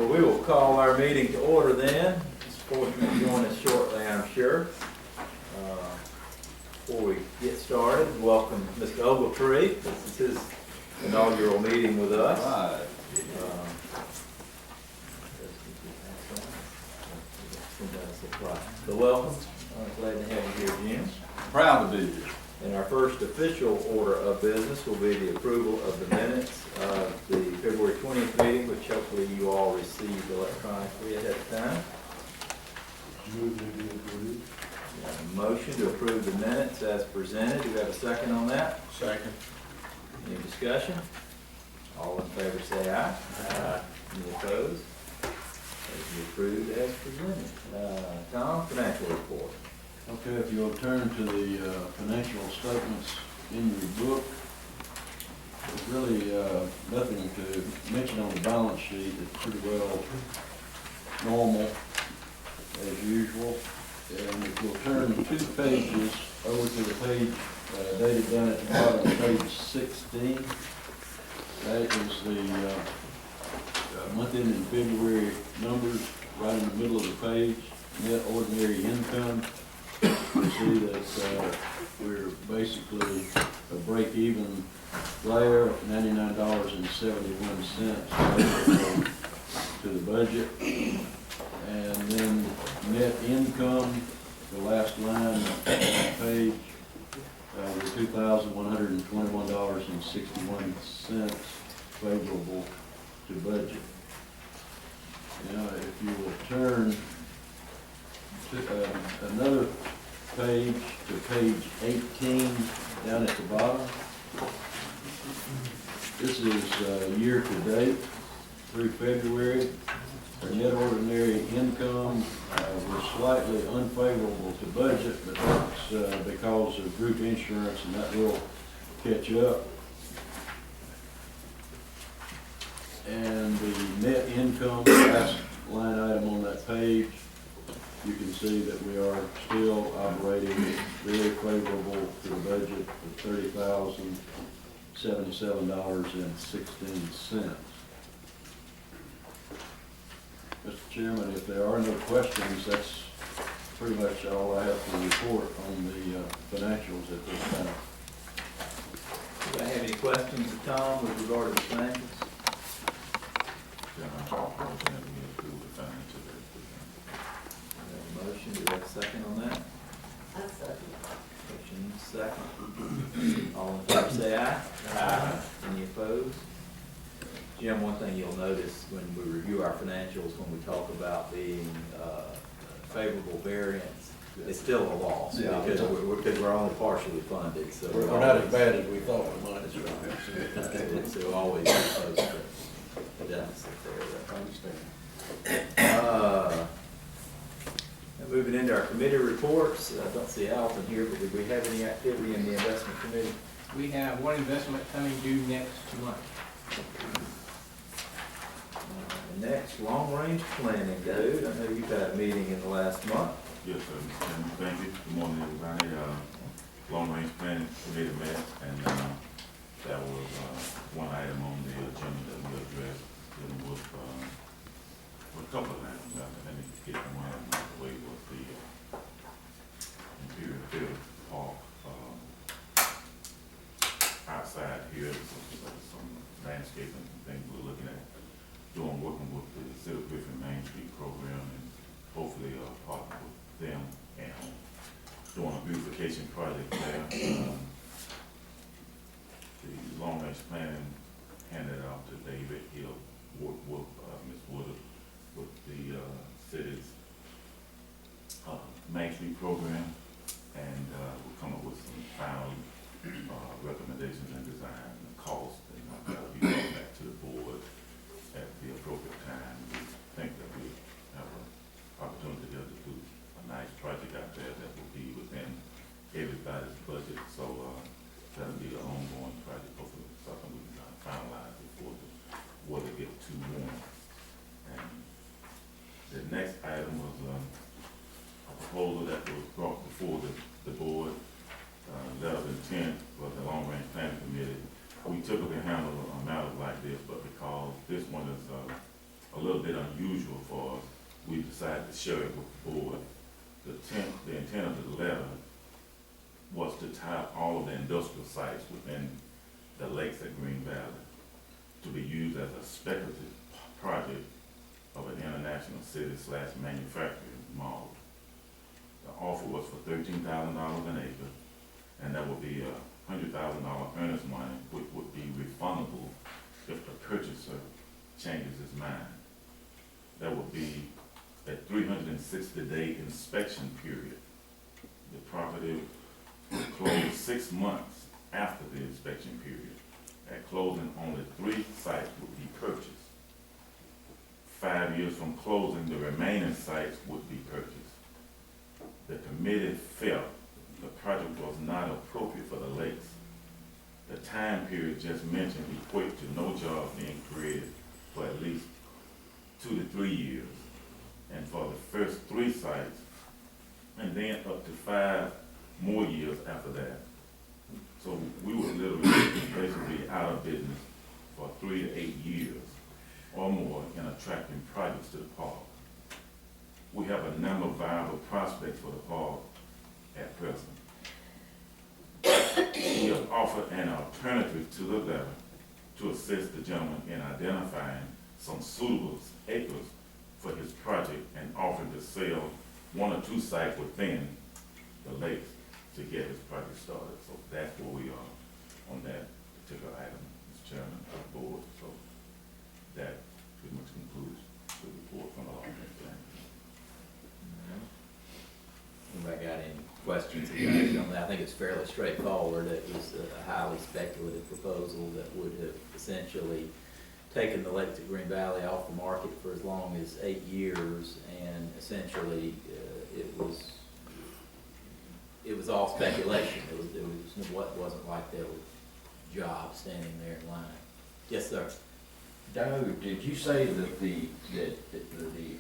Well, we will call our meeting to order then. Ms. Fortune will join us shortly, I'm sure. Before we get started, welcome Mr. Ogletree. This is his inaugural meeting with us. Right. So welcome. I'm glad to have you here, Jim. Proud to be here. And our first official order of business will be the approval of the minutes of the February 20th meeting, which hopefully you all received electronically ahead of time. Move to be approved. We have a motion to approve the minutes as presented. Do we have a second on that? Second. Any discussion? All in favor say aye. Aye. Any opposed? Those be approved as presented. Tom, financial report. Okay, if you'll turn to the financial statements in your book, there's really nothing to mention on the balance sheet. It's pretty well normal as usual. And if you'll turn 2 pages over to the page dated down at the bottom, page 16, that is the month ending February numbers right in the middle of the page. Net ordinary income. You see that we're basically a break-even there, $99.71 to the budget. And then net income, the last line on the page, was $2,121.61 favorable to budget. Now, if you will turn to another page, to page 18, down at the bottom. This is year to date through February. Our net ordinary income was slightly unfavorable to budget, but that's because of group insurance, and that will catch up. And the net income, last line item on that page, you can see that we are still operating very favorable to the budget of $30,077.16. Mr. Chairman, if there are no questions, that's pretty much all I have to report on the financials at this time. Do I have any questions of Tom with regard to the financials? Motion, do we have a second on that? I second. Motion second. All in favor say aye. Aye. Any opposed? Jim, one thing you'll notice when we review our financials, when we talk about being favorable variance, it's still a loss. Yeah. Because we're only partially funded, so. We're not as bad as we thought we might. So always be close to the deficit there. I understand. Moving into our committee reports, I don't see Alton here, but did we have any activity in the investment committee? We have one investment coming due next month. Next, long-range planning, David. I know you've had a meeting in the last month. Yes, sir. And thank you. Good morning, everybody. Long-range planning committee met, and that was one item on the agenda that we addressed, dealing with a couple of items. Let me get one of them out of the way, was the Imperial Field Park outside here. Some landscaping and things we're looking at doing, working with the City of Griffin Main Street program, and hopefully partner with them and doing a beautification project there. The long range planning handed out to David. He'll work with Ms. Woodard with the city's Main Street program, and we'll come up with some final recommendations and design and cost, and that'll be brought back to the board at the appropriate time. We think that we have an opportunity to do a nice project out there that will be within everybody's budget. So that'll be an ongoing project, hopefully something we can finalize before the weather gets too warm. And the next item was a proposal that was brought before the board, letter of intent for the long range planning committee. We typically handle matters like this, but because this one is a little bit unusual for us. We decided to share it with the board. The intent of the letter was to tie all of the industrial sites within the lakes at Green Valley to be used as a speculative project of an international city/manufacturing model. The offer was for $13,000 an acre, and that would be $100,000 earnest money, which would be refundable if the purchaser changes his mind. That would be a 360-day inspection period. The property would close 6 months after the inspection period. At closing, only 3 sites would be purchased. 5 years from closing, the remaining sites would be purchased. The committee felt the project was not appropriate for the lakes. The time period just mentioned equates to no jobs being created for at least 2 to 3 years, and for the first 3 sites, and then up to 5 more years after that. So we would literally basically be out of business for 3 to 8 years or more in attracting projects to the park. We have a number of viable prospects for the park at present. We have offered an alternative to the letter to assist the gentleman in identifying some suitable acres for his project and offering to sell 1 or 2 sites within the lakes to get his project started. So that's where we are on that particular item, Mr. Chairman of the board. So that pretty much concludes the report from the law. Anybody got any questions on that? I think it's fairly straightforward. It was a highly speculative proposal that would have essentially taken the lakes at Green Valley off the market for as long as 8 years, and essentially it was all speculation. It wasn't like there were jobs standing there in line. Yes, sir. Doug, did you say that the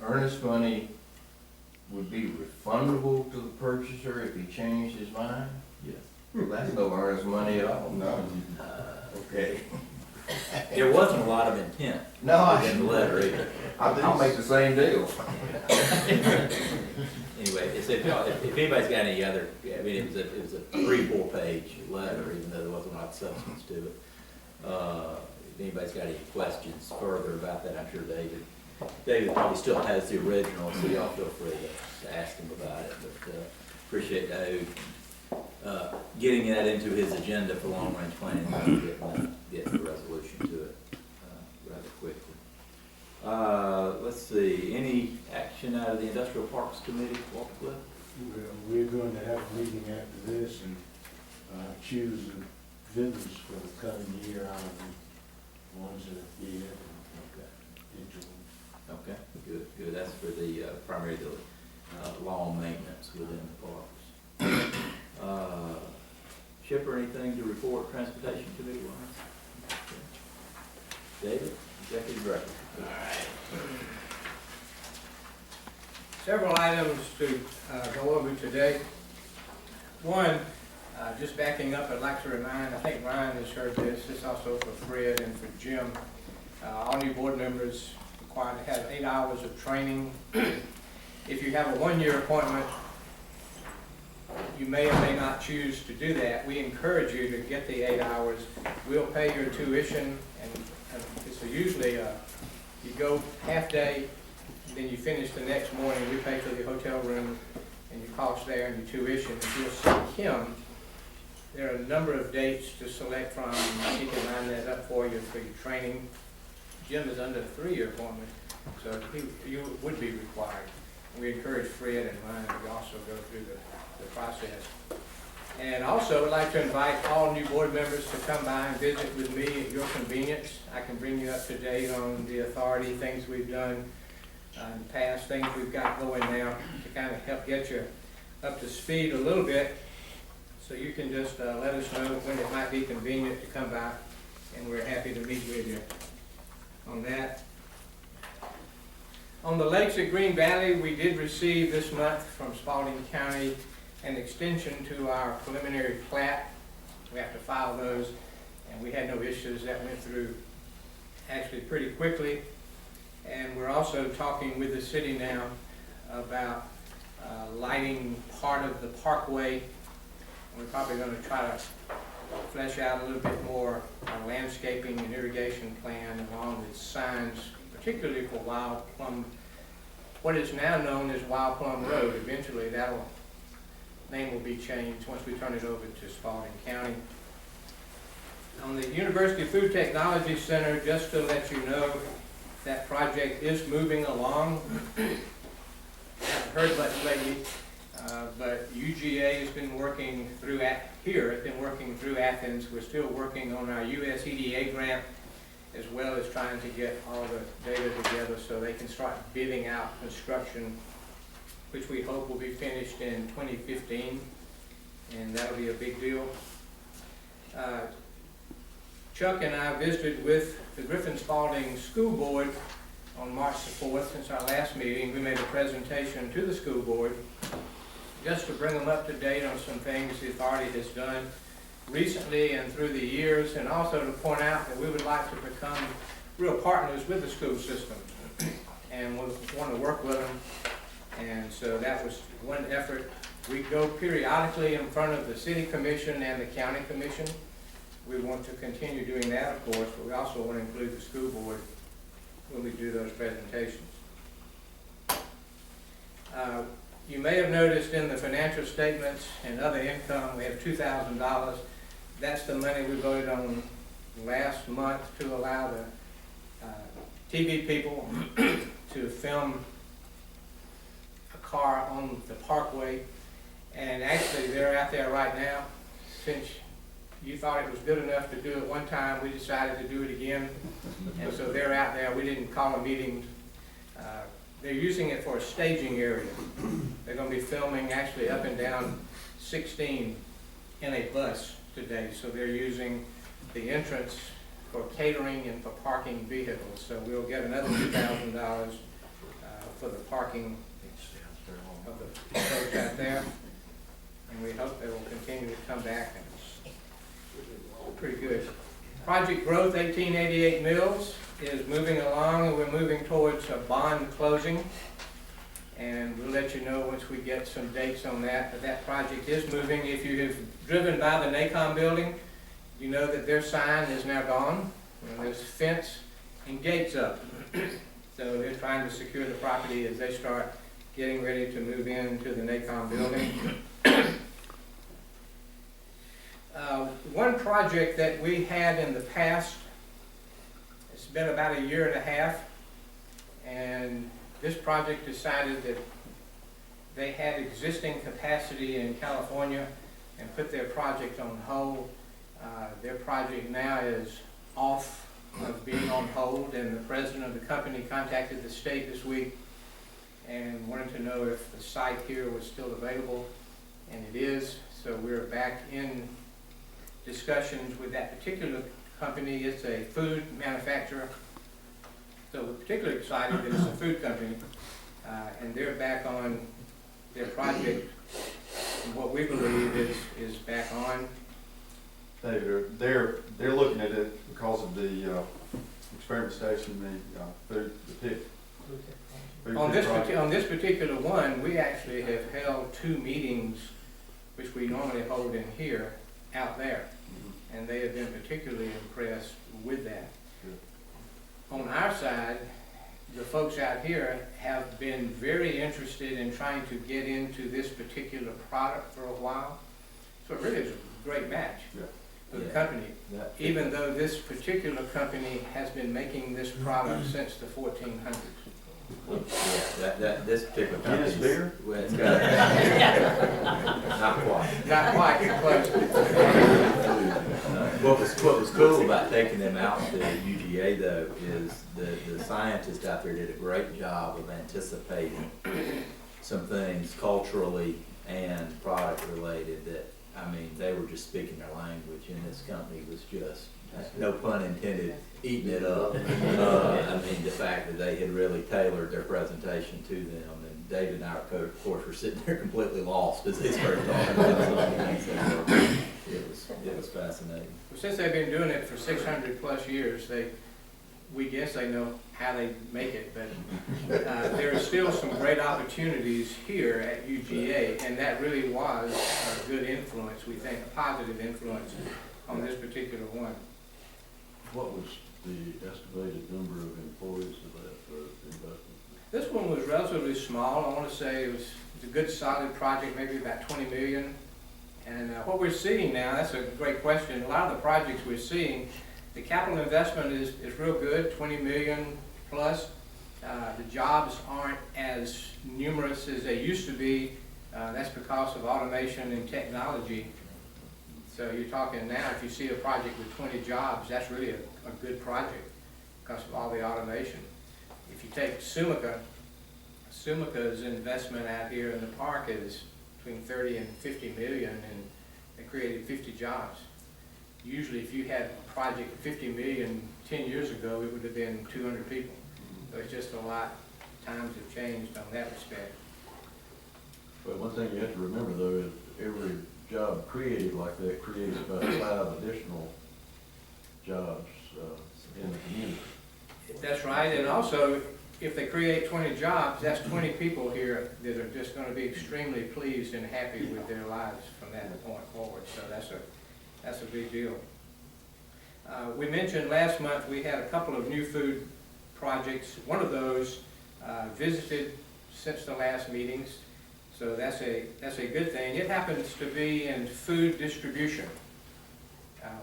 earnest money would be refundable to the purchaser if he changed his mind? Yes. That's no earnest money at all. No. Okay. There wasn't a lot of intent No, in the letter either. I'll make the same deal. Anyway, if anybody's got any other, I mean, it was a 3-4 page letter, even though there wasn't a lot of substance to it. If anybody's got any questions further about that, I'm sure David probably still has the original, so y'all feel free to ask him about it. But appreciate David getting that into his agenda for long range planning, and getting the resolution to it rather quickly. Let's see, any action out of the Industrial Parks Committee, Walter Cliff? Well, we're going to have a meeting after this and choose the vendors for the coming year out of the ones that are here and into. Okay, good. That's for the primarily the lawn maintenance within the parks. Chipper, anything to report Transportation Committee wise? David, Executive Director. All right. Several items to go over today. One, just backing up, I'd like to remind, I think Ryan has heard this is also for Fred and for Jim. All new board members required to have 8 hours of training. If you have a 1-year appointment, you may or may not choose to do that. We encourage you to get the 8 hours. We'll pay your tuition, and it's usually you go half day, then you finish the next morning. We pay for the hotel room and your cost there and your tuition. If you'll see Kim, there are a number of dates to select from. She can line that up for you for your training. Jim is under a 3-year appointment, so you would be required. We encourage Fred and Ryan to also go through the process. And also, I'd like to invite all new board members to come by and visit with me at your convenience. I can bring you up to date on the authority, things we've done in the past, things we've got going now to kind of help get you up to speed a little bit. So you can just let us know when it might be convenient to come by, and we're happy to meet with you on that. On the lakes at Green Valley, we did receive this month from Spalding County an extension to our preliminary plat. We have to file those, and we had no issues. That went through actually pretty quickly. And we're also talking with the city now about lighting part of the parkway. We're probably going to try to flesh out a little bit more our landscaping and irrigation plan along with signs, particularly for Wild Plum, what is now known as Wild Plum Road. Eventually that'll name will be changed once we turn it over to Spalding County. On the University Food Technology Center, just to let you know, that project is moving along. Haven't heard much lately, but UGA has been working through here. It's been working through Athens. We're still working on our US EDA grant, as well as trying to get all the data together so they can start bidding out construction, which we hope will be finished in 2015, and that'll be a big deal. Chuck and I visited with the Griffin Spalding School Board on March the 4th. Since our last meeting, we made a presentation to the school board just to bring them up to date on some things the authority has done recently and through the years, and also to point out that we would like to become real partners with the school system and we want to work with them. And so that was one effort. We go periodically in front of the city commission and the county commission. We want to continue doing that, of course, but we also want to include the school board when we do those presentations. You may have noticed in the financial statements and other income, we have $2,000. That's the money we voted on last month to allow the TV people to film a car on the parkway. And actually, they're out there right now. Since you thought it was good enough to do it one time, we decided to do it again. And so they're out there. We didn't call a meeting. They're using it for a staging area. They're going to be filming actually up and down 16 in a bus today. So they're using the entrance for catering and for parking vehicles. So we'll get another $2,000 for the parking of the folks out there. And we hope they will continue to come back. And pretty good. Project Growth 1888 Mills is moving along, and we're moving towards a bond closing. And we'll let you know once we get some dates on that. But that project is moving. If you have driven by the NACOM building, you know that their sign is now gone. And there's fence and gates up. So they're trying to secure the property as they start getting ready to move into the NACOM building. One project that we had in the past, it's been about a year and a half, and this project decided that they had existing capacity in California and put their project on hold. Their project now is off of being on hold, and the president of the company contacted the state this week and wanted to know if the site here was still available, and it is. So we're back in discussions with that particular company. It's a food manufacturer, so we're particularly excited that it's a food company, and they're back on their project. And what we believe is back on. They're looking at it because of the experiment station, the pit. On this particular one, we actually have held 2 meetings, which we normally hold in here, out there, and they have been particularly impressed with that. On our side, the folks out here have been very interested in trying to get into this particular product for a while, so it really is a great match for the company, even though this particular company has been making this product since the 1400s. Yeah, this particular company. beer? Well, it's got, not quite. Not quite, close. What was cool about taking them out to UGA though is the scientists out there did a great job of anticipating some things culturally and product related that, I mean, they were just speaking their language, and this company was just, no pun intended, eating it up. I mean, the fact that they had really tailored their presentation to them, and David and I, of course, were sitting there completely lost as they started talking about something. So it was fascinating. Since they've been doing it for 600 plus years, we guess they know how they make it, but there are still some great opportunities here at UGA, and that really was a good influence, we think, a positive influence on this particular one. What was the estimated number of employees of that investment? This one was relatively small. I want to say it was a good solid project, maybe about 20 million. And what we're seeing now, that's a great question. A lot of the projects we're seeing, the capital investment is real good, 20 million plus. The jobs aren't as numerous as they used to be. That's because of automation and technology. So you're talking now, if you see a project with 20 jobs, that's really a good project because of all the automation. If you take Sumica's investment out here in the park is between 30 and 50 million, and they created 50 jobs. Usually if you had a project of 50 million 10 years ago, it would have been 200 people. So it's just a lot, times have changed on that respect. But one thing you have to remember though is every job created like that creates about 5 additional jobs in the community. That's right, and also, if they create 20 jobs, that's 20 people here that are just going to be extremely pleased and happy with their lives from that point forward. So that's a big deal. We mentioned last month we had a couple of new food projects. One of those visited since the last meetings, so that's a good thing. It happens to be in food distribution.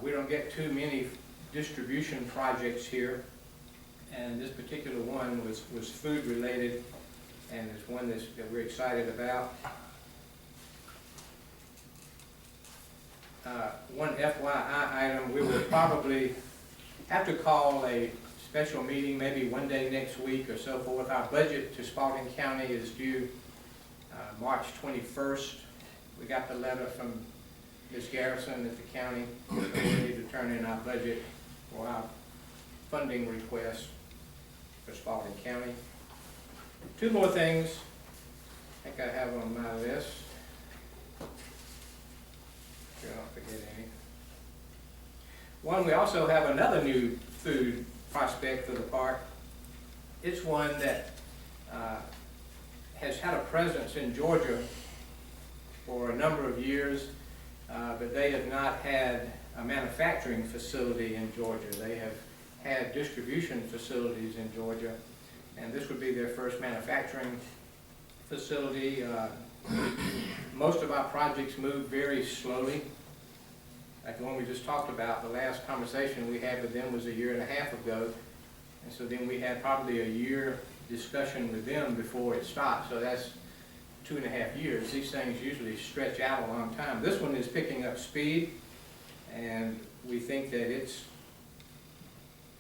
We don't get too many distribution projects here. And this particular one was food related, and it's one that we're excited about. One FYI item, we will probably have to call a special meeting maybe one day next week or so forth. Our budget to Spalding County is due March 21st. We got the letter from Ms. Garrison at the county. So we need to turn in our budget for our funding request for Spalding County. Two more things I think I have on my list. I don't forget any. One, we also have another new food prospect for the park. It's one that has had a presence in Georgia for a number of years, but they have not had a manufacturing facility in Georgia. They have had distribution facilities in Georgia, and this would be their first manufacturing facility. Most of our projects move very slowly. Like the one we just talked about, the last conversation we had with them was 1.5 years ago, and so then we had probably a year discussion with them before it stopped, so that's 2.5 years. These things usually stretch out a long time. This one is picking up speed, and we think that it's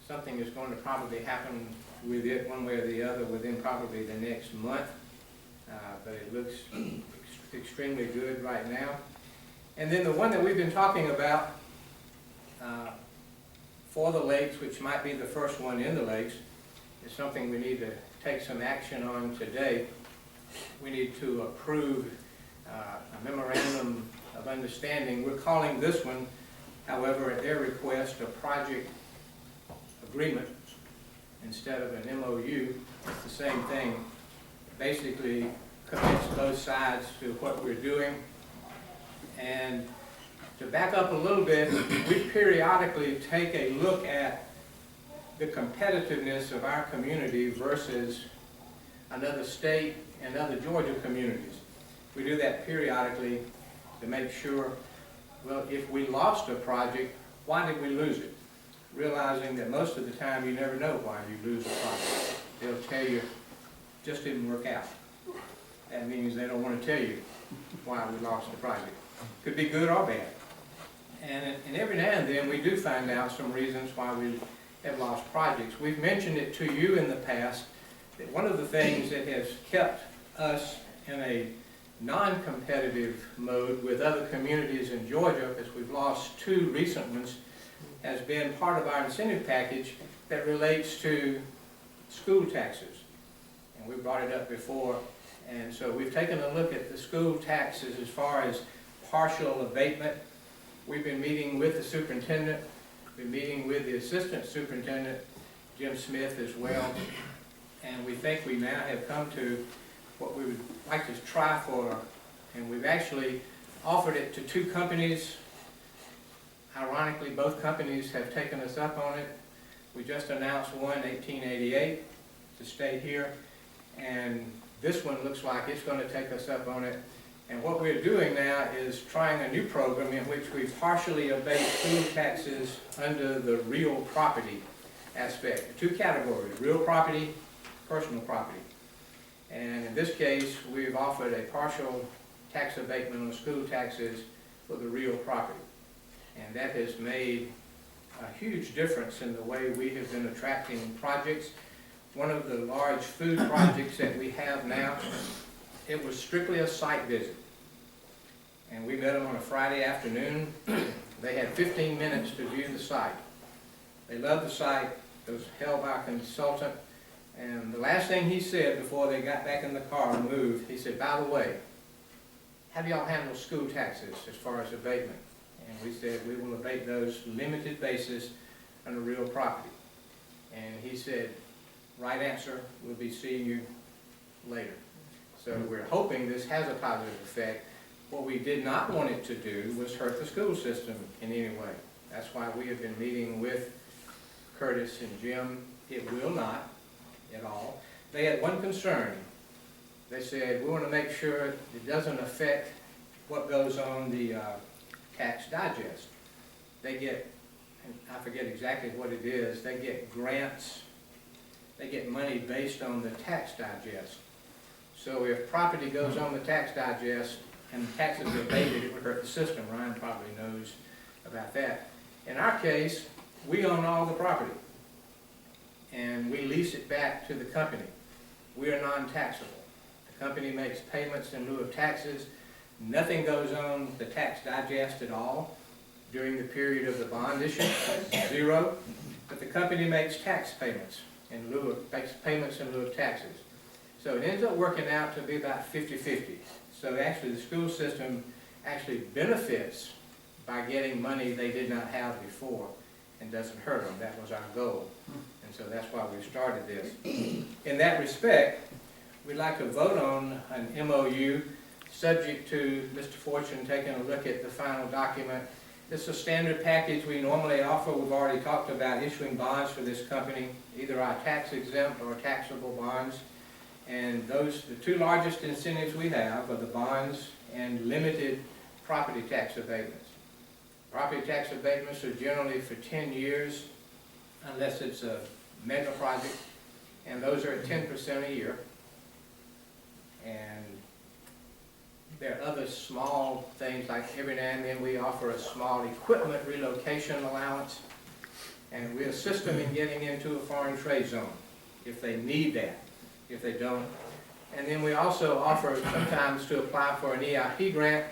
something is going to probably happen with it one way or the other within probably the next month, but it looks extremely good right now. And then the one that we've been talking about for the lakes, which might be the first one in the lakes, is something we need to take some action on today. We need to approve a memorandum of understanding. We're calling this one, however, at their request, a project agreement instead of an MOU. It's the same thing. Basically commits both sides to what we're doing. And to back up a little bit, we periodically take a look at the competitiveness of our community versus another state and other Georgia communities. We do that periodically to make sure, well, if we lost a project, why did we lose it? Realizing that most of the time you never know why you lose a project. They'll tell you, just didn't work out. That means they don't want to tell you why we lost the project. Could be good or bad. And every now and then we do find out some reasons why we have lost projects. We've mentioned it to you in the past that one of the things that has kept us in a non-competitive mode with other communities in Georgia, because we've lost 2 recent ones, has been part of our incentive package that relates to school taxes. And we brought it up before, and so we've taken a look at the school taxes as far as partial abatement. We've been meeting with the superintendent, been meeting with the assistant superintendent, Jim Smith as well. And we think we now have come to what we would like to try for, and we've actually offered it to 2 companies. Ironically, both companies have taken us up on it. We just announced one, 1888, to stay here, and this one looks like it's going to take us up on it. And what we're doing now is trying a new program in which we partially abate school taxes under the real property aspect. 2 categories, real property, personal property. And in this case, we've offered a partial tax abatement on school taxes for the real property. And that has made a huge difference in the way we have been attracting projects. One of the large food projects that we have now, it was strictly a site visit. And we met them on a Friday afternoon. They had 15 minutes to view the site. They loved the site. It was held by a consultant. And the last thing he said before they got back in the car and moved, he said, by the way, how do y'all handle school taxes as far as abatement? And we said, we will abate those limited basis on the real property. And he said, right answer, we'll be seeing you later. So we're hoping this has a positive effect. What we did not want it to do was hurt the school system in any way. That's why we have been meeting with Curtis and Jim. It will not at all. They had one concern. They said, we want to make sure it doesn't affect what goes on the tax digest. They get, and I forget exactly what it is, they get grants, they get money based on the tax digest. So if property goes on the tax digest and the taxes are abated, it would hurt the system. Ryan probably knows about that. In our case, we own all the property, and we lease it back to the company. We are non-taxable. The company makes payments in lieu of taxes. Nothing goes on the tax digest at all during the period of the bond issue, 0. But the company makes tax payments in lieu of taxes. So it ends up working out to be about 50-50. So actually the school system actually benefits by getting money they did not have before and doesn't hurt them. That was our goal. And so that's why we started this. In that respect, we'd like to vote on an MOU subject to Mr. Fortune taking a look at the final document. This is a standard package we normally offer. We've already talked about issuing bonds for this company, either our tax exempt or taxable bonds. And those, the 2 largest incentives we have are the bonds and limited property tax abatements. Property tax abatements are generally for 10 years, unless it's a mega project, and those are at 10% a year. And there are other small things, like every now and then we offer a small equipment relocation allowance, and we assist them in getting into a foreign trade zone if they need that. If they don't. And then we also offer sometimes to apply for an EIP grant,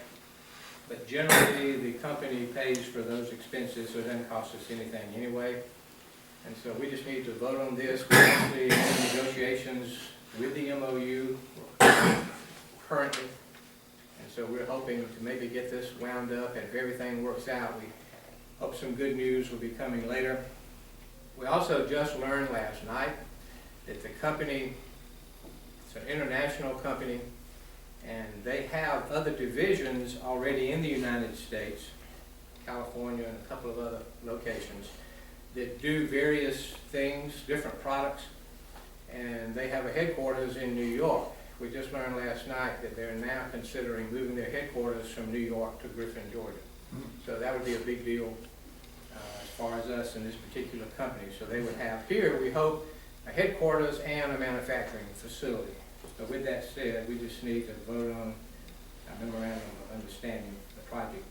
but generally the company pays for those expenses, so it doesn't cost us anything anyway. And so we just need to vote on this. We're actually in negotiations with the MOU currently. And so we're hoping to maybe get this wound up, and if everything works out, we hope some good news will be coming later. We also just learned last night that the company, it's an international company, and they have other divisions already in the United States, California and a couple of other locations, that do various things, different products, and they have a headquarters in New York. We just learned last night that they're now considering moving their headquarters from New York to Griffin, Georgia. So that would be a big deal as far as us in this particular company. So they would have here, we hope, a headquarters and a manufacturing facility. So with that said, we just need to vote on a memorandum of understanding the project.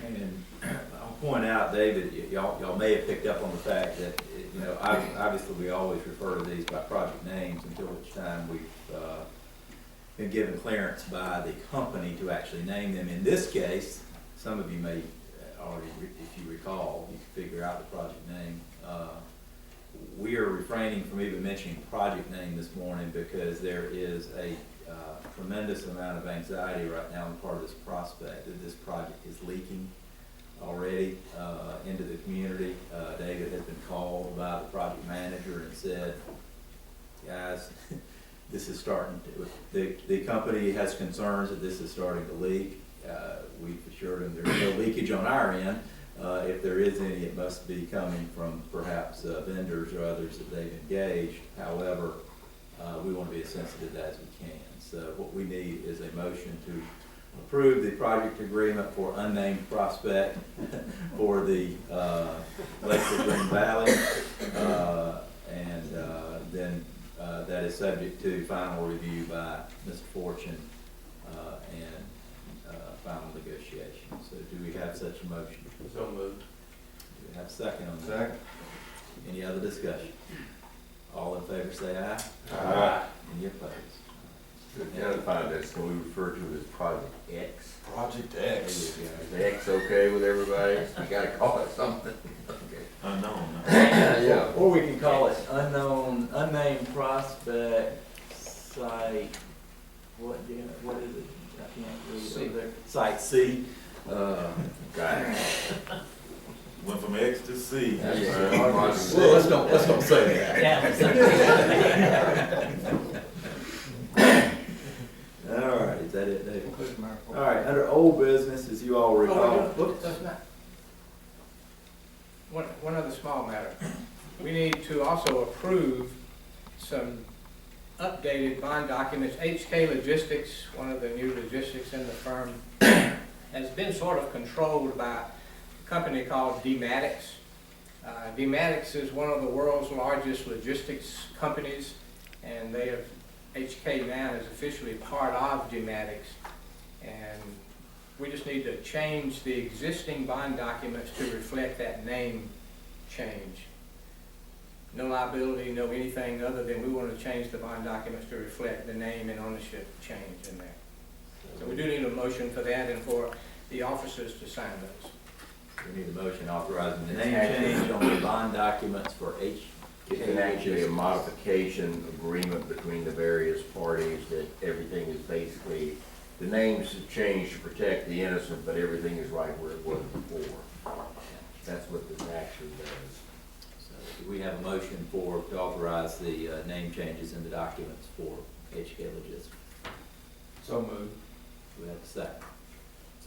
And I'll point out, David, y'all may have picked up on the fact that, you know, obviously we always refer to these by project names until which time we've been given clearance by the company to actually name them. In this case, some of you may already, if you recall, you can figure out the project name. We are refraining from even mentioning project name this morning because there is a tremendous amount of anxiety right now on the part of this prospect that this project is leaking already into the community. David has been called by the project manager and said, guys, this is starting to, the company has concerns that this is starting to leak. We've assured them there's no leakage on our end. If there is any, it must be coming from perhaps vendors or others that they've engaged. However, we want to be as sensitive as we can. So what we need is a motion to approve the project agreement for unnamed prospect for the Lakeshore Green Valley. Then that is subject to final review by Mr. Fortune and final negotiation. So do we have such a motion? So moved. Do we have a second on that? Second. Any other discussion? All in favor say aye. Aye. Any opposed? To identify this, can we refer to it as Project X? Project There X. you go. Is the X okay with everybody? We gotta call it something. Okay. Unknown. Yeah. Or we can call it unnamed prospect site, what is it? I can't read it over there. Site C. Got it. Went from X to C. That's Uh, right. Well, let's don't say that. All right, is that it, David? All right, under old business, as you all recall. One other small matter. We need to also approve some updated bond documents. HK Logistics, one of the new logistics in the firm, has been sort of controlled by a company called D-Matics. D-Matics is one of the world's largest logistics companies, and they have, HK now is officially part of D-Matics. And we just need to change the existing bond documents to reflect that name change. No liability, no anything other than we want to change the bond documents to reflect the name and ownership change in there. So we do need a motion for that and for the officers to sign those. We need a motion authorizing the name change on the bond documents for HK. It's actually a modification agreement between the various parties that everything is basically, the names have changed to protect the innocent, but everything is right where it was before. That's what this actually does. So do we have a motion to authorize the name changes in the documents for HK Logistics? So moved. Do we have a second?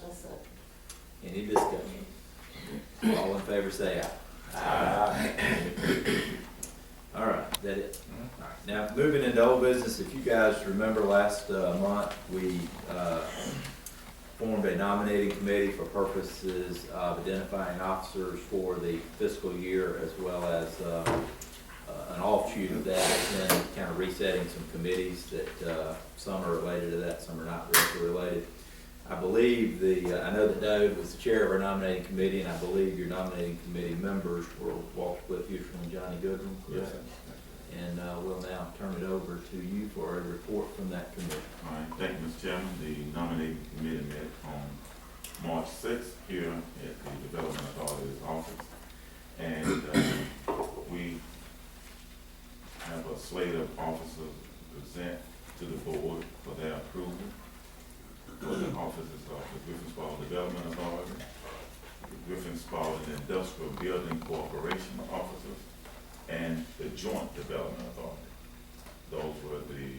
A second. Any discussion? All in favor say aye. Aye. All right, is that it? All right. Now, moving into old business, if you guys remember last month, we formed a nominating committee for purposes of identifying officers for the fiscal year, as well as an offshoot of that, and then kind of resetting some committees that some are related to that, some are not directly related. I believe I know that Doug was the chair of our nominating committee, and I believe your nominating committee members were Walter Cliff Houston and Johnny Goodrum, correct? Yes. And we'll now turn it over to you for a report from that committee. All right, thank you, Mr. Chairman. The nominating committee met on March 6th here at the Development Authority's office. And we have a slate of officers to present to the board for their approval. For the offices of the Griffin-Spalding Development Authority, the Griffin-Spalding Industrial Building Corporation officers, and the Joint Development Authority. Those were the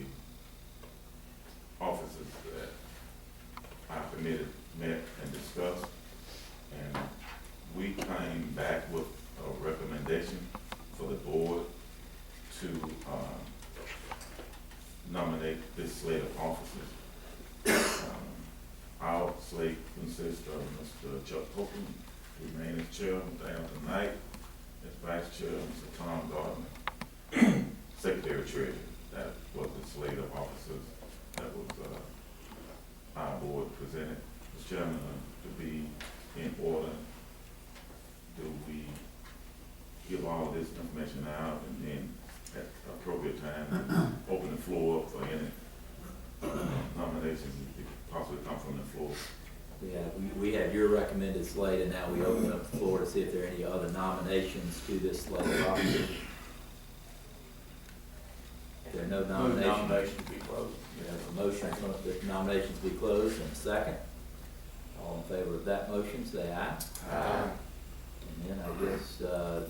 offices that our committee met and discussed. And we came back with a recommendation for the board to nominate this slate of officers. Our slate consists of Mr. Chuck Copeland, who remains as chairman down tonight, as vice chair, Mr. Tom Gardner, secretary treasurer. That was the slate of officers that was our board presented. Mr. Chairman, to be in order, do we give all this information out and then at appropriate time open the floor up for any nominations that possibly come from the floor? We have your recommended slate, and now we open up the floor to see if there are any other nominations to this slate of officers. If there are no nominations, Nominations be closed. we have a motion that nominations be closed, and a second. All in favor of that motion, say aye. Aye. And then I guess,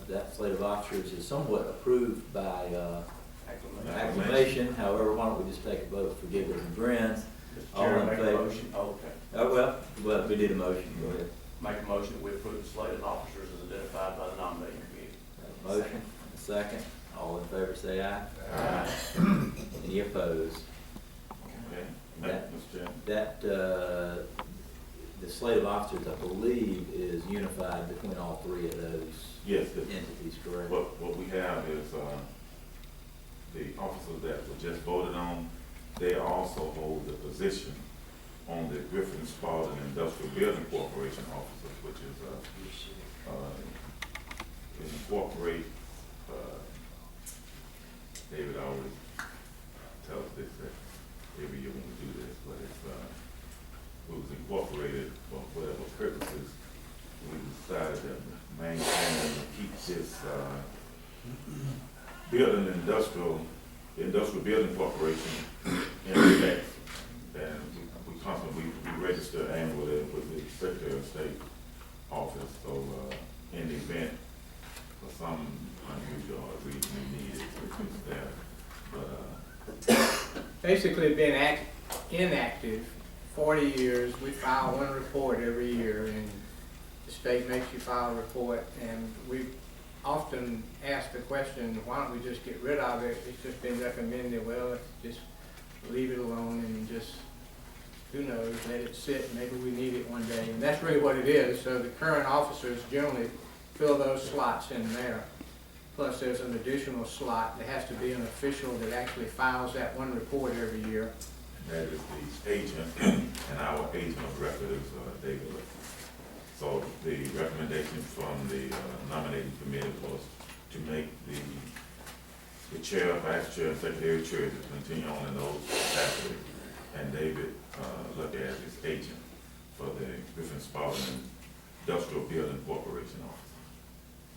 that slate of officers is somewhat approved by, acclamation. However, why don't we just take a vote for giggles and grins? All in favor? Oh, okay. Oh, well, we did a motion, go ahead. Make a motion that we approve the slate of officers as identified by the nominating committee. Have a motion, a second. All in favor, say aye. Aye. Any opposed? Okay, That- Mr. Chairman. That, the slate of officers, I believe, is unified between all three of those Yes, entities, correct? what we have is, the officers that were just voted on, they also hold the position on the Griffin Spalding Industrial Building Corporation officers, which is, incorporate, David always tells us this, that every year when we do this, but it's, it was incorporated for whatever purposes. We decided to maintain and keep this, building industrial building corporation in effect. And we constantly, we register annually with the Secretary of State office, so, in the event for some unusual reason we need it, it's there. But, Basically been inactive 40 years. We file one report every year, and the state makes you file a report, and we've often asked the question, why don't we just get rid of it? It's just been recommended, well, just leave it alone and just, who knows, let it sit, maybe we need it one day. And that's really what it is. So the current officers generally fill those slots in there. Plus there's an additional slot that has to be an official that actually files that one report every year. that is the agent, and our agent of record is, David. So the recommendation from the nominating committee was to make the chair, vice chair, and secretary treasurer continue on in those capacities, and David, look as his agent for the Griffin Spalding Industrial Building Corporation office.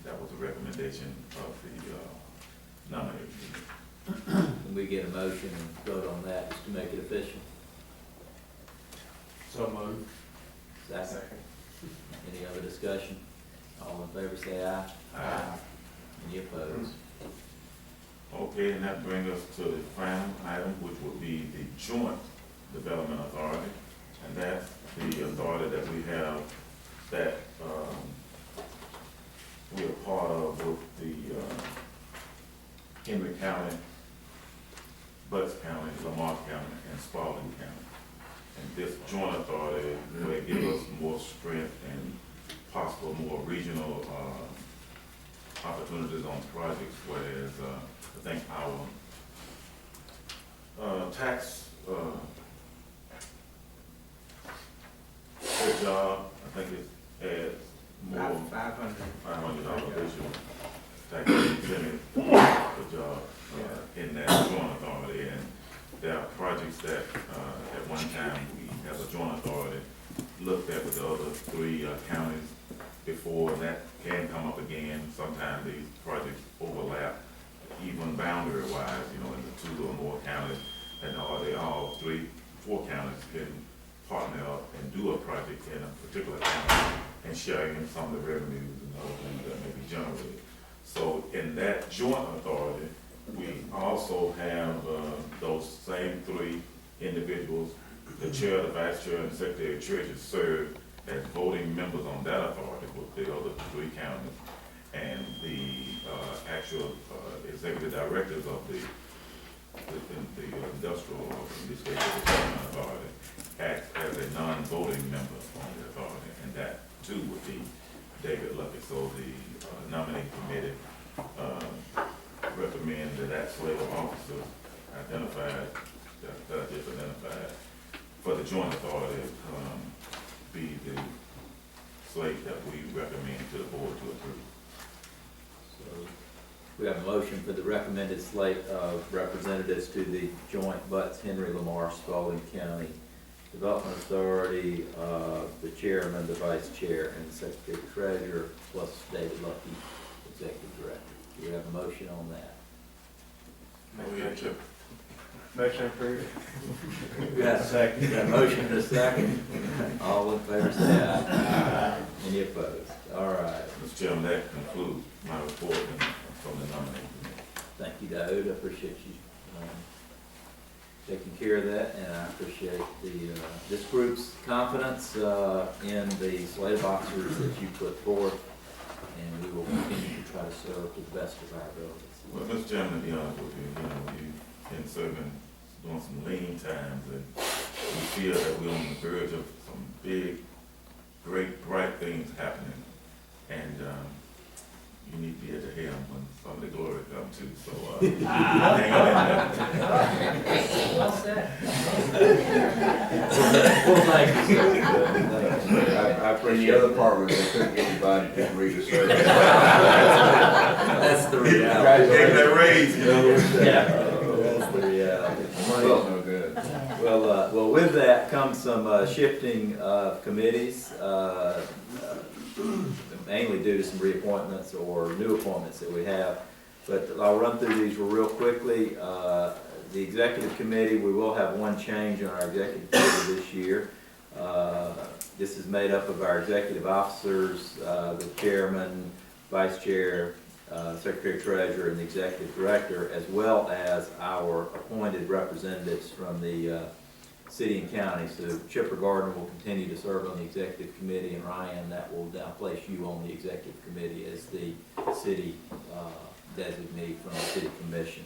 That was the recommendation of the nominating committee. Can we get a motion and vote on that just to make it official? So moved. Second. Any other discussion? All in favor, say aye. Aye. Any opposed? Okay, and that brings us to the final item, which would be the Joint Development Authority. And that's the authority that we have that, we are part of with the, Henry County, Butts County, Lamar County, and Spalding County. And this joint authority will give us more strength and possible more regional, opportunities on projects, whereas, I think our, tax, per job, I think it adds more. $500. $500 additional tax incentive per job, in that joint authority. And there are projects that, at one time, we as a joint authority looked at with the other three counties before, and that can come up again. Sometimes these projects overlap, even boundary-wise, you know, in the two or more counties, and are they all four counties can partner up and do a project in a particular county and sharing in some of the revenues and other things that may be generated. So in that joint authority, we also have those same three individuals, the chair, the vice chair, and the secretary of treasury serve as voting members on that authority with the other three counties. And the actual executive directors of the industrial, or in this case, the development authority, act as a non-voting member on the authority, and that too would be David Luckett. So the nominating committee recommend that slate of officers identified, that I just identified, for the joint authority, be the slate that we recommend to the board to approve. So we have a motion for the recommended slate of representatives to the joint Butts, Henry, Lamar, Spalding County Development Authority, the chairman, the vice chair, and the secretary treasurer, plus David Luckett, executive director. Do we have a motion on that? Go ahead, Chip. Motion approved. We got a second. We got a motion and a second. All in favor, say aye. Any opposed? All right. Mr. Chairman, that concludes my report from the nominating committee. Thank you, Dode. I appreciate you taking care of that, and I appreciate this group's confidence in the slate of officers that you put forth, and we will continue to try to serve to the best of our abilities. Well, Mr. Chairman, to be honest with you, you've been serving, doing some lean times, and we feel that we're on the verge of some big, great, bright things happening. And you need to be at the helm when some of the glory comes too, so hang on in there. Well said. Well, thank you, sir. I In appreciate the other that. part was they couldn't get anybody to read the survey. That's the reality. Take that raise, you know. Yeah, that's the reality. Money's no good. Well, with that comes some shifting of committees, mainly due to some reappointments or new appointments that we have. But I'll run through these real quickly. The executive committee, we will have one change on our executive committee this year. This is made up of our executive officers, the chairman, vice chair, secretary treasurer, and the executive director, as well as our appointed representatives from the city and county. So Chipper Gardner will continue to serve on the executive committee, and Ryan, that will now place you on the executive committee as the city designee from the city commission.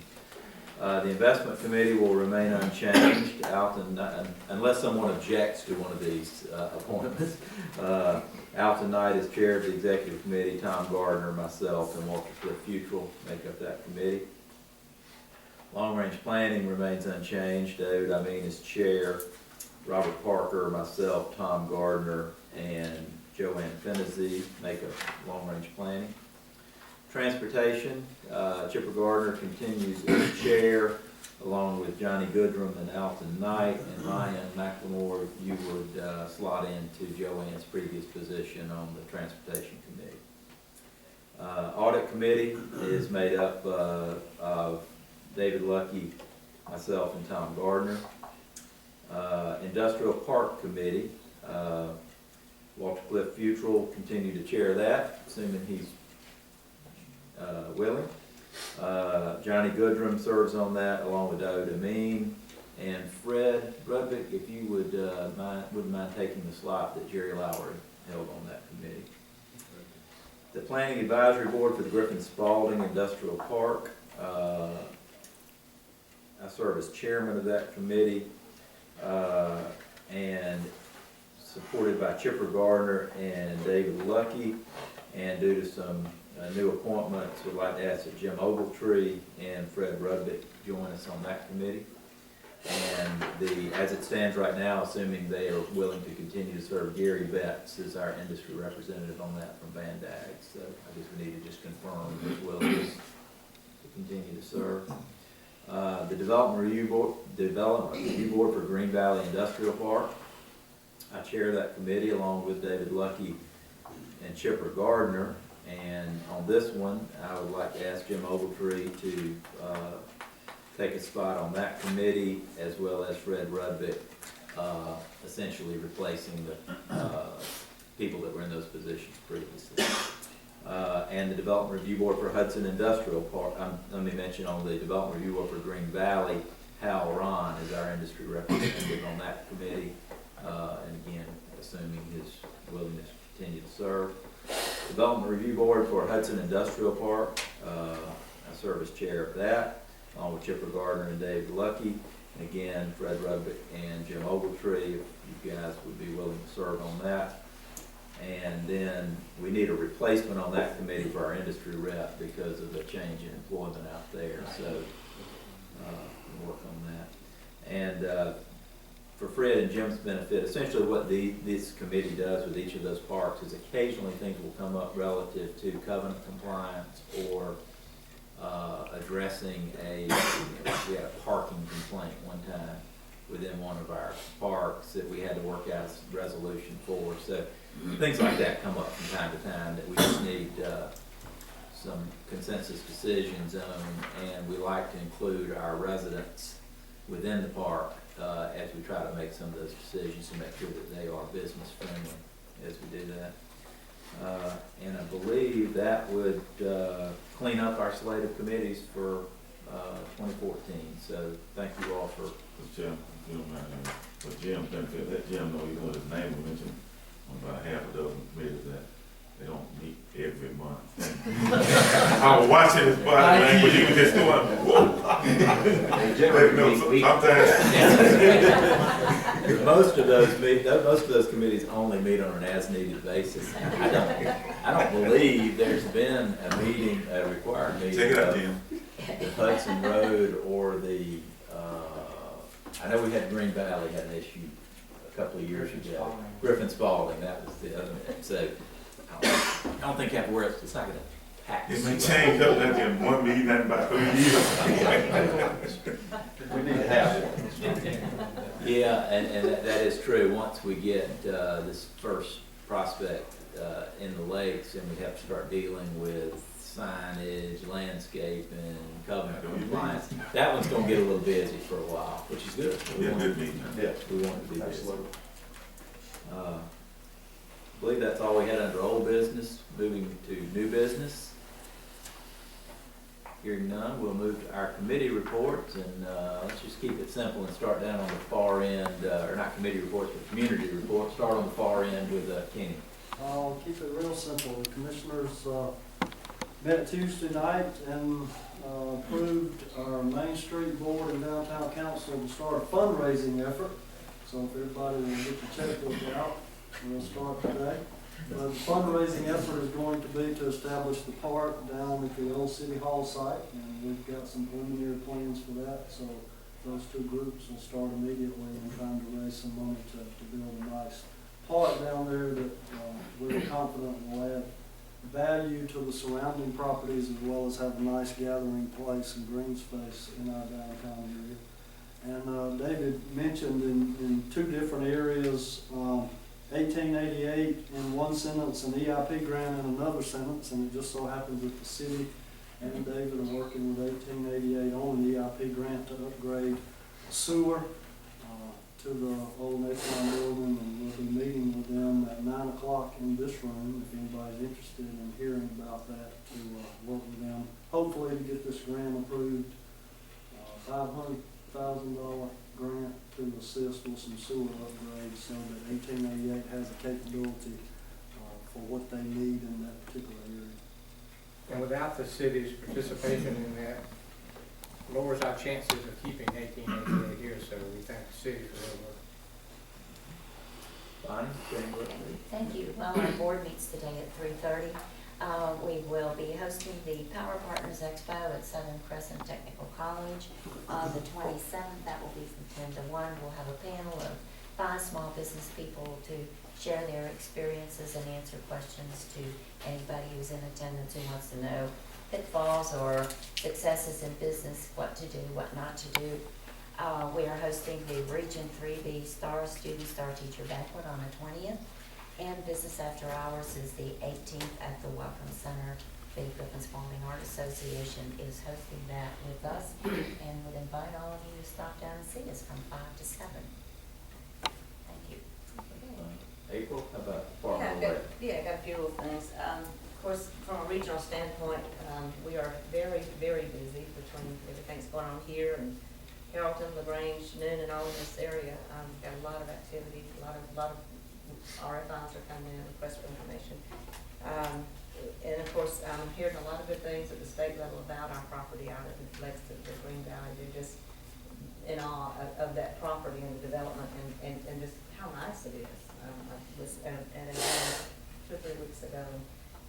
The investment committee will remain unchanged, Alton, unless someone objects to one of these appointments. Alton Knight is chair of the executive committee, Tom Gardner, myself, and Walter Cliff Futrell make up that committee. Long-range planning remains unchanged. David, is chair. Robert Parker, myself, Tom Gardner, and Joanne Fennessy make up long-range planning. Transportation, Chipper Gardner continues as chair, along with Johnny Goodrum and Alton Knight, and Ryan McLemore, you would slot into Joanne's previous position on the transportation committee. Audit committee is made up of David Lucky, myself, and Tom Gardner. Industrial Park Committee, Walter Cliff Futrell continue to chair that, assuming he's willing. Johnny Goodrum serves on that, along with Dode Amin. And Fred Rudvick, if you wouldn't mind taking the slot that Jerry Lowry held on that committee. The Planning Advisory Board for the Griffin Spalding Industrial Park. I serve as chairman of that committee, and supported by Chipper Gardner and David Lucky. And due to some new appointments, we'd like to ask that Jim Ogletree and Fred Rudvick join us on that committee. And as it stands right now, assuming they are willing to continue to serve, Gary Betts is our industry representative on that from Van Dag. So I guess we need to just confirm his willingness to continue to serve. The Development Review Board for Green Valley Industrial Park. I chair that committee along with David Lucky and Chipper Gardner. And on this one, I would like to ask Jim Ogletree to take a spot on that committee, as well as Fred Rudvick, essentially replacing the people that were in those positions previously. And the Development Review Board for Hudson Industrial Park. Let me mention on the Development Review Board for Green Valley, Hal Ron is our industry representative on that committee. And again, assuming his willingness to continue to serve. Development Review Board for Hudson Industrial Park. I serve as chair of that, along with Chipper Gardner and Dave Lucky. And again, Fred Rudvick and Jim Ogletree, if you guys would be willing to serve on that. And then we need a replacement on that committee for our industry rep because of the change in employment out there. So we'll work on that. And for Fred and Jim's benefit, essentially what this committee does with each of those parks is occasionally things will come up relative to covenant compliance or addressing we had a parking complaint one time within one of our parks that we had to work out a resolution for. So things like that come up from time to time that we just need some consensus decisions on, and we like to include our residents within the park, as we try to make some of those decisions to make sure that they are business friendly as we do that. And I believe that would, clean up our slate of committees for, 2014. So thank you all for, Jim, if you don't mind, for Jim's benefit, let Jim know, even though his name was mentioned on about half a dozen committees, that they don't meet every month. I was watching his body language, he was just going, whoa. They You generally know, meet sometimes, most of those committees only meet on an as-needed basis. I don't believe there's been a meeting, a required meeting. check it out, of Jim. the Hudson Road or the, I know we had Green Valley had an issue a couple of years ago. Griffin Spalding, that was the other one. So I don't think you have to worry, it's not gonna pack. It may change up like in one meeting in about 3 years. We need to have one. Yeah, and that is true. Once we get, this first prospect, in the lakes, and we have to start dealing with signage, landscaping, covenant compliance, that one's gonna get a little busy for a while, which is good. Yeah, good meeting. Yeah, We want it to be busy. absolutely. I believe that's all we had under old business. Moving to new business. Hearing none, we'll move to our committee reports, and let's just keep it simple and start down on the far end, or not committee reports, but community reports. Start on the far end with Kenny. I'll keep it real simple. The commissioners met Tuesday night and approved our Main Street Board and Downtown Council to start a fundraising effort. So if everybody will get the checkbook out, we'll start today. The fundraising effort is going to be to establish the park down at the old City Hall site, and we've got some preliminary plans for that. So those two groups will start immediately in trying to raise some money to build a nice park down there that we're confident will add value to the surrounding properties, as well as have a nice gathering place and green space in our downtown area. And David mentioned in two different areas, 1888 in one sentence, an EIP grant in another sentence, and it just so happens that the city and David are working with 1888 on an EIP grant to upgrade sewer to the old Nathan building, and we'll be meeting with them at 9 o'clock in this room if anybody's interested in hearing about that, to work with them, hopefully to get this grant approved. $500,000 grant to assist with some sewer upgrades so that 1888 has the capability for what they need in that particular area. And without the city's participation in that, lowers our chances of keeping 1888 here, so we thank the city for their work. Bonnie, January. Thank you. Well, our board meets today at 3:30. We will be hosting the Power Partners Expo at Southern Crescent Technical College on the 27th. That will be from 10 to 1. We'll have a panel of 5 small business people to share their experiences and answer questions to anybody who's in attendance who wants to know pitfalls or successes in business, what to do, what not to do. We are hosting the Region 3B Star Student Star Teacher Banquet on the 20th, and Business After Hours is the 18th at the Welcome Center. The Griffin Spalding Art Association is hosting that with us, and would invite all of you to stop down and see us from 5 to 7. Thank you. April, how about far Yeah, away? I got a few little things. Of course, from a regional standpoint, we are very, very busy between everything's going on here and Carrollton, LaGrange, Noon, and all in this area. Got a lot of activity, a lot of RFIs are coming in, requests for information. And of course, I'm hearing a lot of good things at the state level about our property out at Lexington, the Green Valley. They're just in awe of that property and the development and just how nice it is. I was at an event 2 or 3 weeks ago, and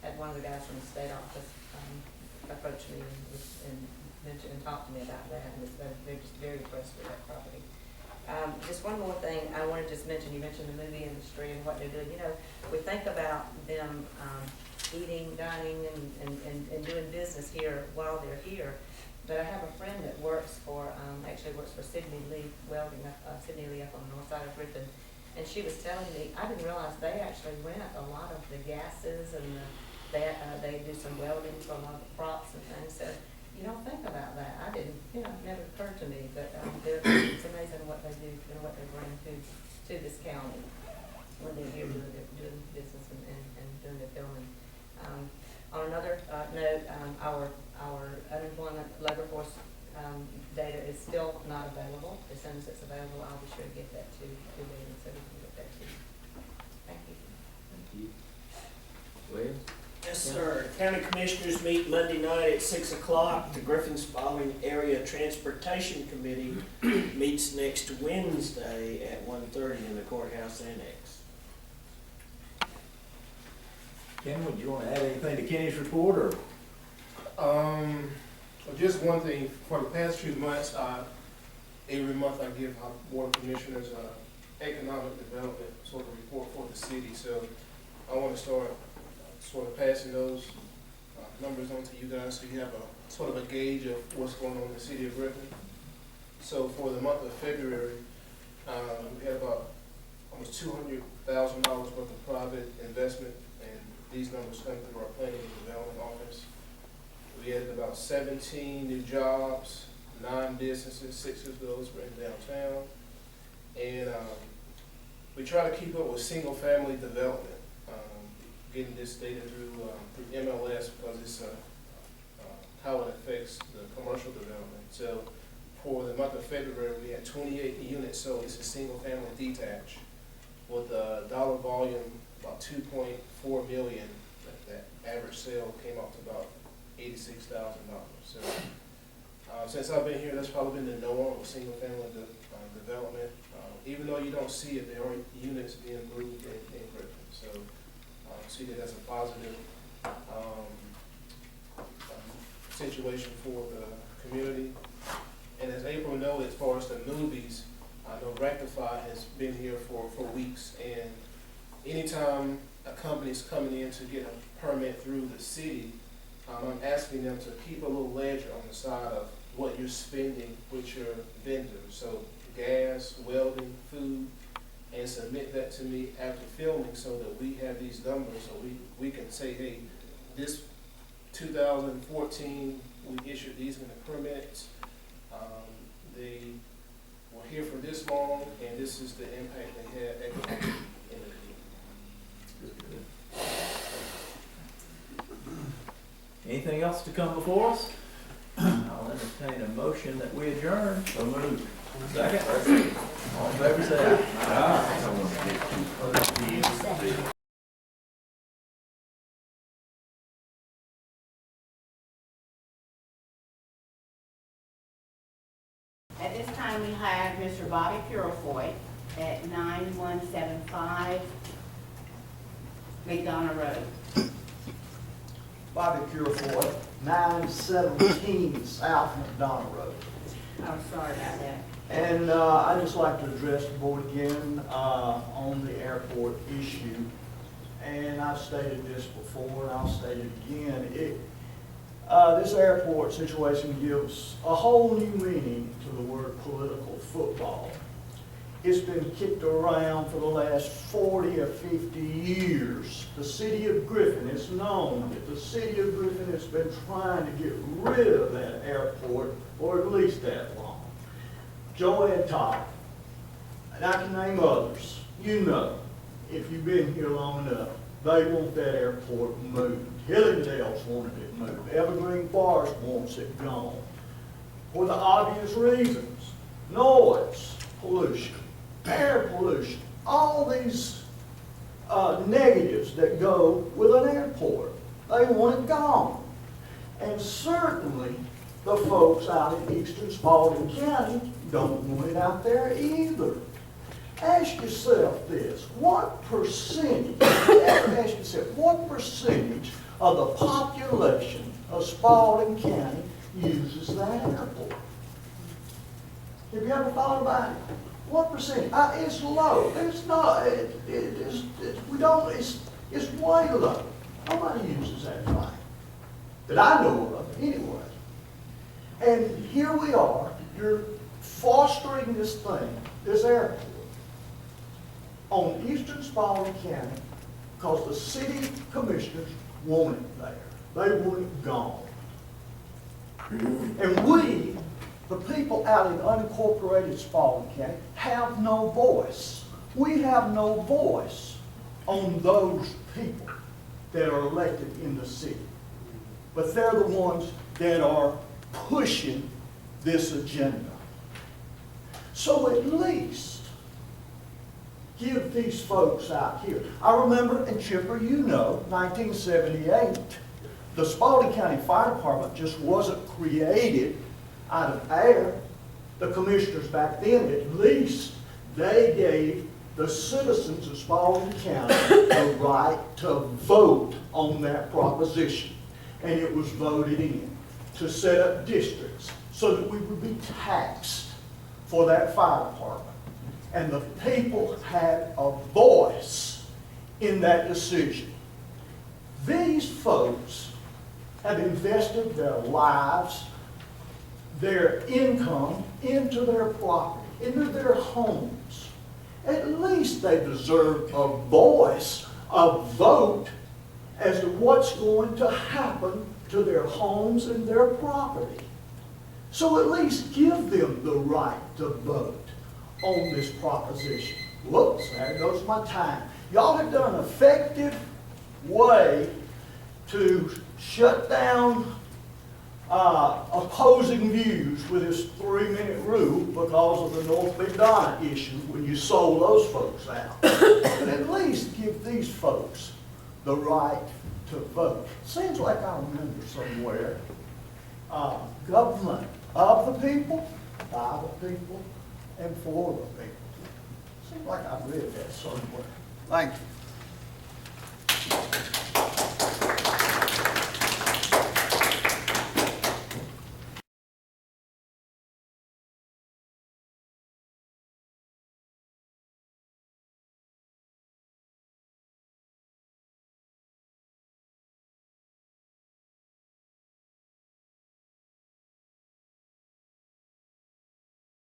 had one of the guys from the state office approach me and mention and talk to me about that, and they're just very impressed with that property. Just one more thing I wanted to just mention. You mentioned the movie industry and what they're doing. You know, we think about them eating, dining, and doing business here while they're here. But I have a friend that works for, actually works for Sydney Lee Welding, Sydney Lee up on the north side of Griffin. And she was telling me, I didn't realize they actually rent a lot of the gases, and they do some welding for a lot of the props and things. So you don't think about that. I didn't, you know, it never occurred to me, but it's amazing what they do and what they bring to this county when they're here doing business and doing the filming. On another note, our unemployment labor force data is still not available. As soon as it's available, I'll be sure to get that to them so we can get that to you. Thank you. Thank you. Williams? Yes, sir. County Commissioners meet Monday night at 6 o'clock. The Griffin Spalding Area Transportation Committee meets next Wednesday at 1:30 in the courthouse annex. Ken, would you want to add anything to Kenny's report, or? Just one thing, for the past few months, every month I give our board of commissioners economic development sort of report for the city. So I want to start sort of passing those numbers on to you guys so you have a sort of a gauge of what's going on in the city of Griffin. So for the month of February, we had about almost $200,000 worth of private investment, and these numbers come through our planning and development office. We added about 17 new jobs, 9 businesses, 6 of those were in downtown. And we try to keep up with single family development, getting this data through MLS because it's how it affects the commercial development. So for the month of February, we had 28 units sold. This is single family detached with a dollar volume about $2.4 million. That average sale came out to about $86,000. So since I've been here, that's probably been the norm of single family development. Even though you don't see it, there are units being moved in Griffin. So see that as a positive situation for the community. And as April noted, as far as the movies, I know Rectify has been here for weeks, and anytime a company is coming in to get a permit through the city, I'm asking them to keep a little ledger on the side of what you're spending with your vendors. So gas, welding, food, and submit that to me after filming so that we have these numbers so we can say, hey, this 2014, we issued these many permits. They were here for this long, and this is the impact they had economically in the community. Anything else to come before us? I'll entertain a motion that we adjourn. So moved. Second? All in favor, say aye. At this time, we have Mr. Bobby Purifoy at 9175 McDonough Road. Bobby Purifoy, 917 South McDonough Road. I'm sorry about that. And I'd just like to address the board again on the airport issue. And I've stated this before, and I'll state it again. This airport situation gives a whole new meaning to the word political football. It's been kicked around for the last 40 or 50 years. The city of Griffin is known that the city of Griffin has been trying to get rid of that airport for at least that long. Joanne Todd, and I can name others, you know, if you've been here long enough, they want that airport moved. Hillingdale's wanted it moved. Evergreen Forest wants it gone. For the obvious reasons: noise, pollution, air pollution, all these negatives that go with an airport. They want it gone. And certainly the folks out in eastern Spalding County don't want it out there either. Ask yourself this: what percentage, ask yourself, what percentage of the population of Spalding County uses that airport? Have you ever thought about it? What percentage? It's low. It's not. It's way low. Nobody uses that thing that I know of, anyway. And here we are. You're fostering this thing, this airport, on eastern Spalding County because the city commissioners want it there. They want it gone. And we, the people out in unincorporated Spalding County, have no voice. We have no voice on those people that are elected in the city. But they're the ones that are pushing this agenda. So at least give these folks out here. I remember, and Chipper, you know, 1978, the Spalding County Fire Department just wasn't created out of air. The commissioners back then, at least, they gave the citizens of Spalding County the right to vote on that proposition. And it was voted in to set up districts so that we would be taxed for that fire department. And the people had a voice in that decision. These folks have invested their lives, their income into their property, into their homes. At least they deserve a voice, a vote as to what's going to happen to their homes and their property. So at least give them the right to vote on this proposition. Whoops, there goes my time. Y'all have done an effective way to shut down opposing views with this 3-minute rule because of the North McDonough issue when you sold those folks out. But at least give these folks the right to vote. Seems like I remember somewhere, government of the people, by the people, and for the people. Seems like I read that somewhere. Thank you.